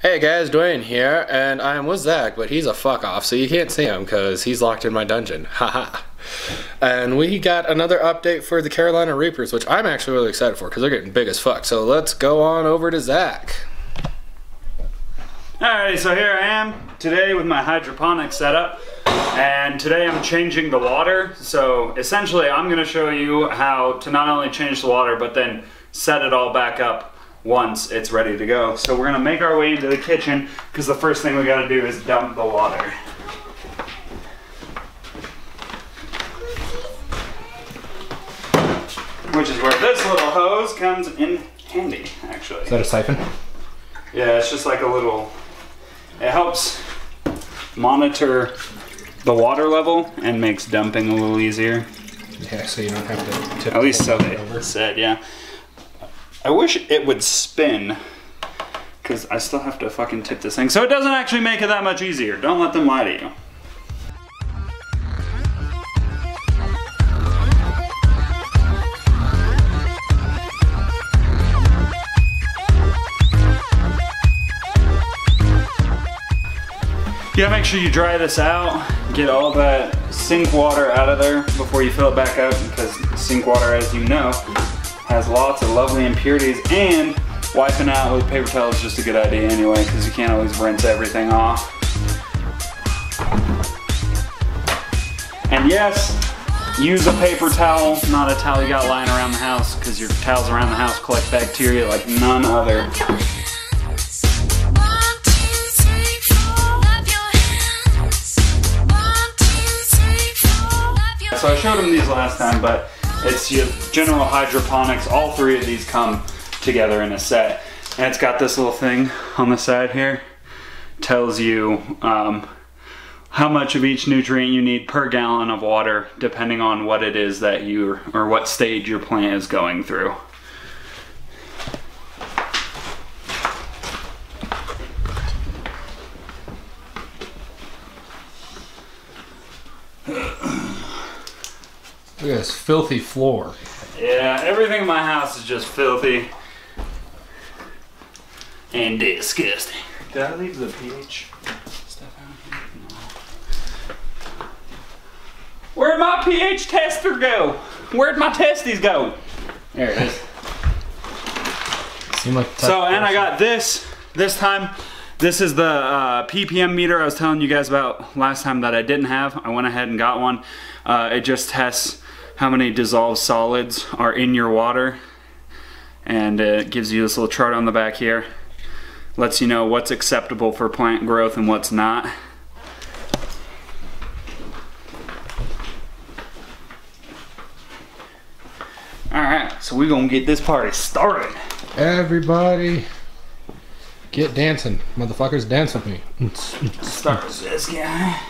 Hey guys, Dwayne here, and I'm with Zach, but he's a fuck off, so you can't see him because he's locked in my dungeon. Haha. And we got another update for the Carolina Reapers, which I'm actually really excited for because they're getting big as fuck. So let's go on over to Zach. Alright, so here I am today with my hydroponic setup, and today I'm changing the water. So essentially I'm going to show you how to not only change the water but then set it all back up once it's ready to go. So we're going to make our way into the kitchen because the first thing we got to do is dump the water. Which is where this little hose comes in handy, actually. Is that a siphon? Yeah, it's just like a little, it helps monitor the water level and makes dumping a little easier. Yeah, so you don't have to tip. At least so they said, yeah. I wish it would spin, because I still have to fucking tip this thing. So it doesn't actually make it that much easier. Don't let them lie to you. You gotta make sure you dry this out, get all that sink water out of there before you fill it back up, because sink water, as you know, has lots of lovely impurities, and wiping out with paper towel is just a good idea anyway, because you can't always rinse everything off. And yes, use a paper towel, not a towel you got lying around the house, because your towels around the house collect bacteria like none other. So I showed them these last time, but it's your general hydroponics. All three of these come together in a set. And it's got this little thing on the side here. Tells you how much of each nutrient you need per gallon of water, depending on what it is that you, or what stage your plant is going through. Look at this filthy floor. Yeah, everything in my house is just filthy and disgusting. Did I leave the pH stuff out here? No. Where'd my pH tester go? Where'd my testes go? There it is. Seemed like So, and I got this time. This is the Ppm meter I was telling you guys about last time that I didn't have. I went ahead and got one. It just tests how many dissolved solids are in your water, and it gives you this little chart on the back here. Lets you know what's acceptable for plant growth and what's not. Alright, so we're gonna get this party started. Everybody get dancing. Motherfuckers, dance with me. Start with this guy.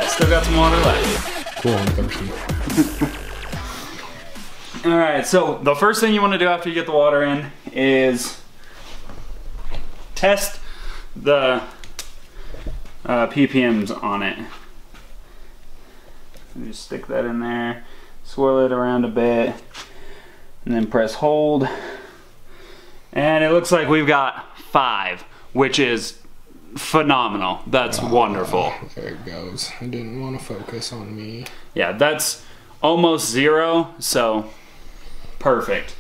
Still got some water left. Cool, I'm thirsty. Alright, so the first thing you want to do after you get the water in is test the ppms on it. Just stick that in there, swirl it around a bit, and then press hold. And it looks like we've got 5, which is phenomenal. That's wonderful. There it goes. I didn't want to focus on me. Yeah, that's almost 0, so perfect.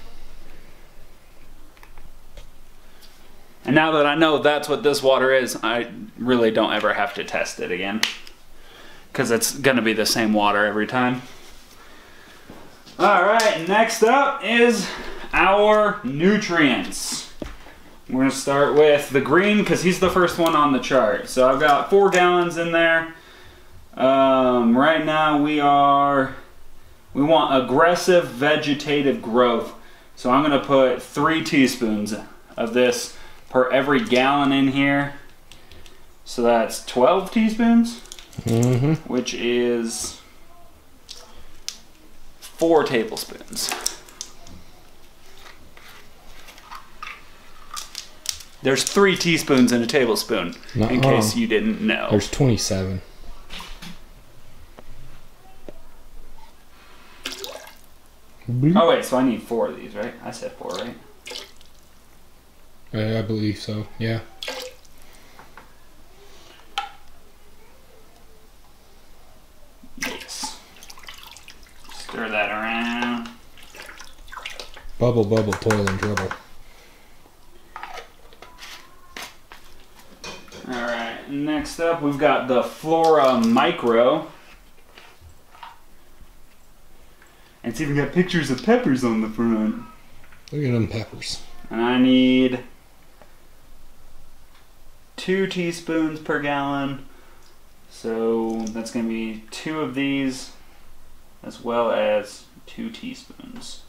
And now that I know that's what this water is, I really don't ever have to test it again, because it's going to be the same water every time. Alright, next up is our nutrients. We're going to start with the green because he's the first one on the chart. So I've got 4 gallons in there. Right now we want aggressive vegetative growth. So I'm going to put 3 teaspoons of this per every gallon in here. So that's 12 teaspoons, which is 4 tablespoons. There's 3 teaspoons in a tablespoon, in case you didn't know. There's 27. Oh wait, so I need 4 of these, right? I said 4, right? I believe so, yeah. Yes. Stir that around. Bubble, bubble, toil and trouble. Alright, next up we've got the Flora Micro. And it's even got pictures of peppers on the front. Look at them peppers. And I need 2 teaspoons per gallon. So that's going to be 2 of these as well as 2 teaspoons.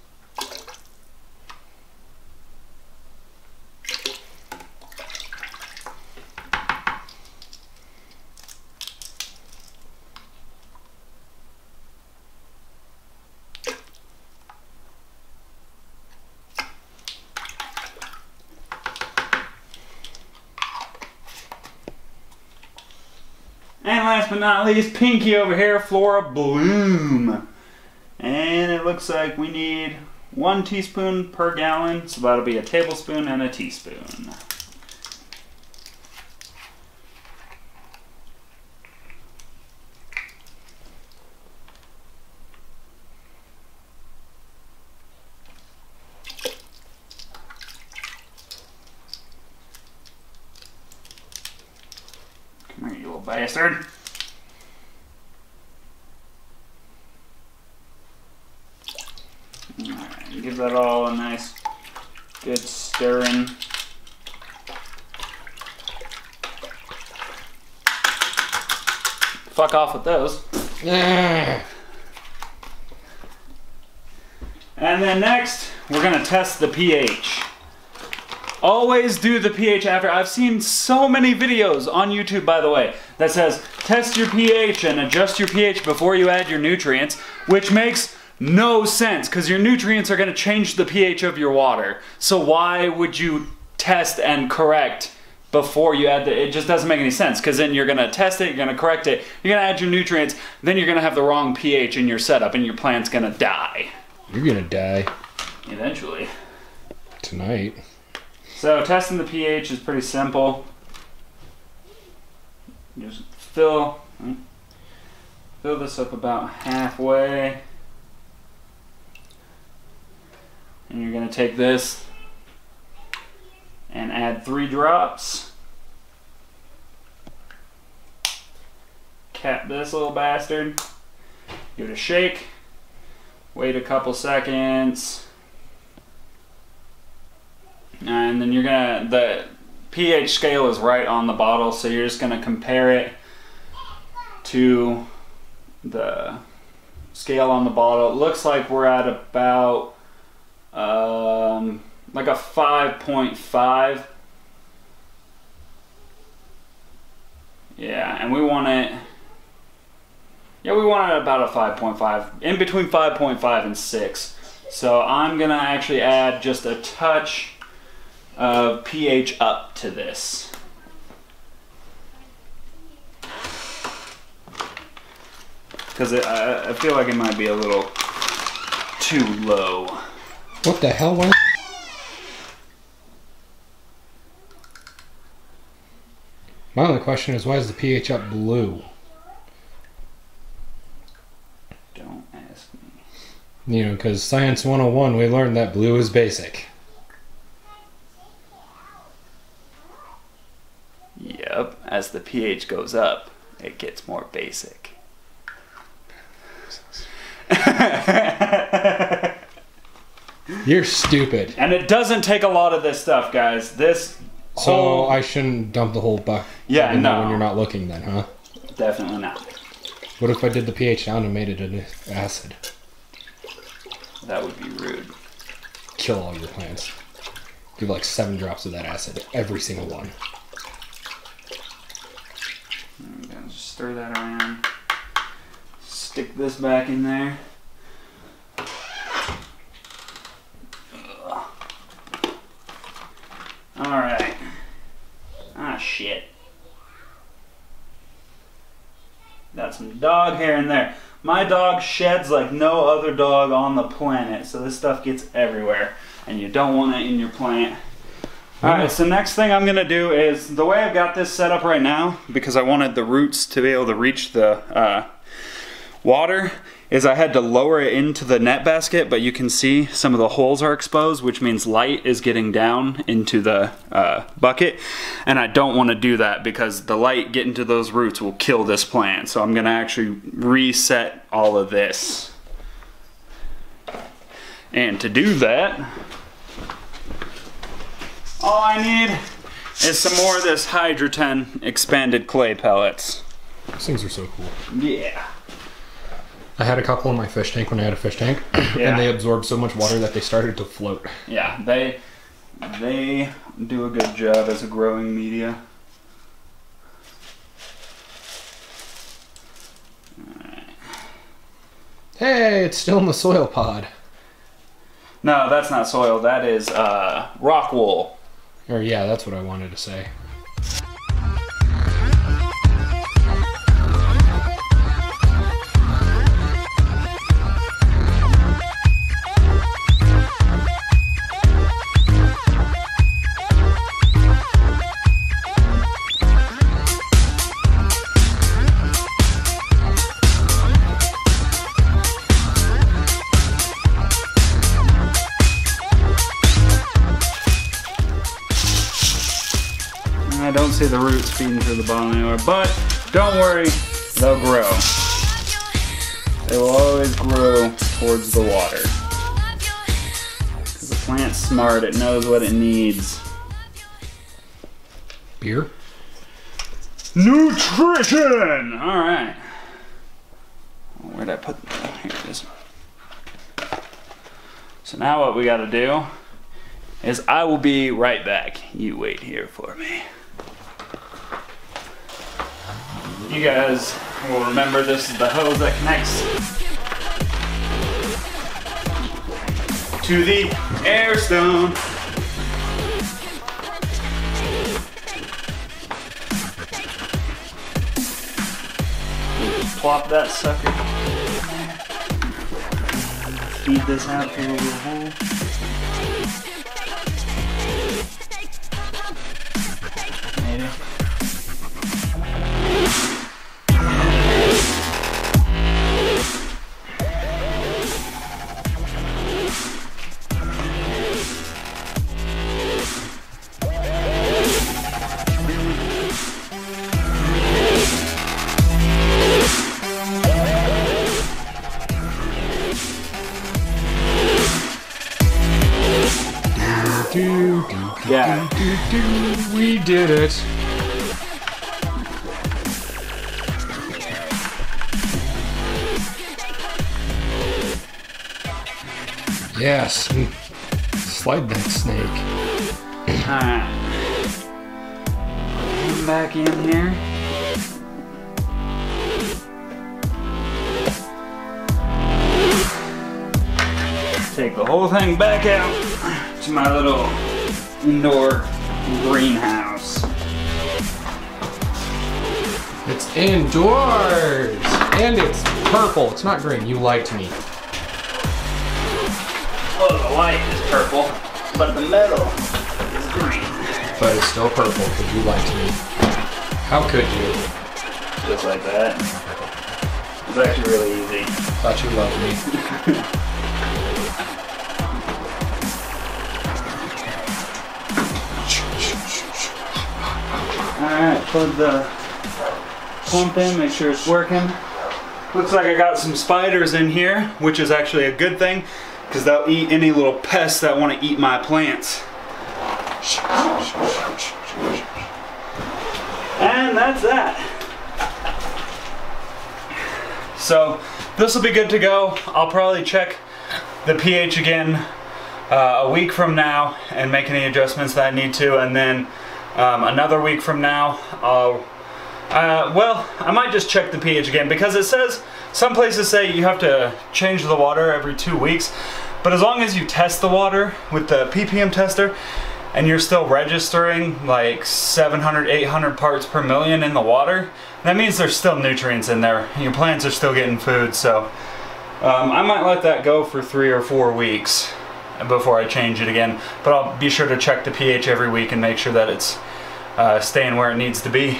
And last but not least, Pinky over here, Flora Bloom. And it looks like we need 1 teaspoon per gallon, so that'll be a tablespoon and a teaspoon. Come here, you little bastard. Alright, give that all a nice, good stirring. Fuck off with those. And then next, we're gonna test the pH. Always do the pH after. I've seen so many videos on YouTube, by the way, that says test your pH and adjust your pH before you add your nutrients, which makes no sense because your nutrients are going to change the pH of your water. So why would you test and correct before you add it just doesn't make any sense, because then you're going to test it, you're going to correct it, you're going to add your nutrients, then you're going to have the wrong pH in your setup and your plant's going to die. You're going to die. Eventually. Tonight. So testing the pH is pretty simple. Just fill this up about halfway. And you're going to take this and add 3 drops. Cap this little bastard. Give it a shake. Wait a couple seconds. And then you're gonna, the pH scale is right on the bottle, so you're just gonna compare it to the scale on the bottle. It looks like we're at about like a 5.5. Yeah, and we want it, we want it about a 5.5, in between 5.5 and 6. So I'm gonna actually add just a touch of pH up to this. Because I feel like it might be a little too low. What the hell? Why? My only question is, why is the pH up blue? Don't ask me. You know, because Science 101, we learned that blue is basic. Yep, as the pH goes up, it gets more basic. You're stupid. And it doesn't take a lot of this stuff, guys. This So whole... I shouldn't dump the whole bucket. Yeah, no. When you're not looking, then, huh? Definitely not. What if I did the pH down and made it an acid? That would be rude. Kill all your plants. Give like 7 drops of that acid, every single one. I'm gonna just stir that around. Stick this back in there. Alright, shit. Got some dog hair in there. My dog sheds like no other dog on the planet, so this stuff gets everywhere, and you don't want it in your plant. Alright, so next thing I'm gonna do is, the way I've got this set up right now, because I wanted the roots to be able to reach the water, is I had to lower it into the net basket, but you can see some of the holes are exposed, which means light is getting down into the bucket, and I don't want to do that because the light getting to those roots will kill this plant. So I'm gonna actually reset all of this. And to do that, all I need is some more of this Hydroten expanded clay pellets. These things are so cool. Yeah. I had a couple in my fish tank when I had a fish tank, Yeah. and they absorbed so much water that they started to float. Yeah, they do a good job as a growing media. Alright. Hey, it's still in the soil pod. No, that's not soil, that is rock wool. Or yeah, that's what I wanted to say. I don't see the roots feeding through the bottom anywhere, but don't worry, they'll grow. They will always grow towards the water. Because the plant's smart, it knows what it needs. Beer? Nutrition! Alright. Where'd I put that? Here it is. So now what we gotta do is I will be right back. You wait here for me. You guys will remember this is the hose that connects to the air stone. Just plop that sucker. Feed this out through a little hole. Maybe. Yeah. We did it. Yes. Slide that snake. Alright. Come back in here. Take the whole thing back out to my little indoor greenhouse. It's indoors! And it's purple. It's not green. You lied to me. Well, the light is purple, but the metal is green. But it's still purple because you lied to me. How could you? Just like that. It's actually really easy. Thought you loved me. Alright, plug the pump in, make sure it's working. Looks like I got some spiders in here, which is actually a good thing, because they'll eat any little pests that want to eat my plants. And that's that. So this will be good to go. I'll probably check the pH again a week from now and make any adjustments that I need to, and then another week from now well, I might just check the pH again, because it says, some places say you have to change the water every 2 weeks, but as long as you test the water with the ppm tester and you're still registering like 700, 800 parts per million in the water, that means there's still nutrients in there. Your plants are still getting food, so I might let that go for 3 or 4 weeks before I change it again. But I'll be sure to check the pH every week and make sure that it's staying where it needs to be.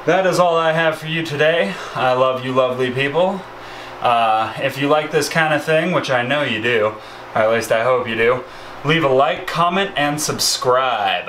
That is all I have for you today. I love you lovely people. If you like this kind of thing, which I know you do, or at least I hope you do, leave a like, comment, and subscribe.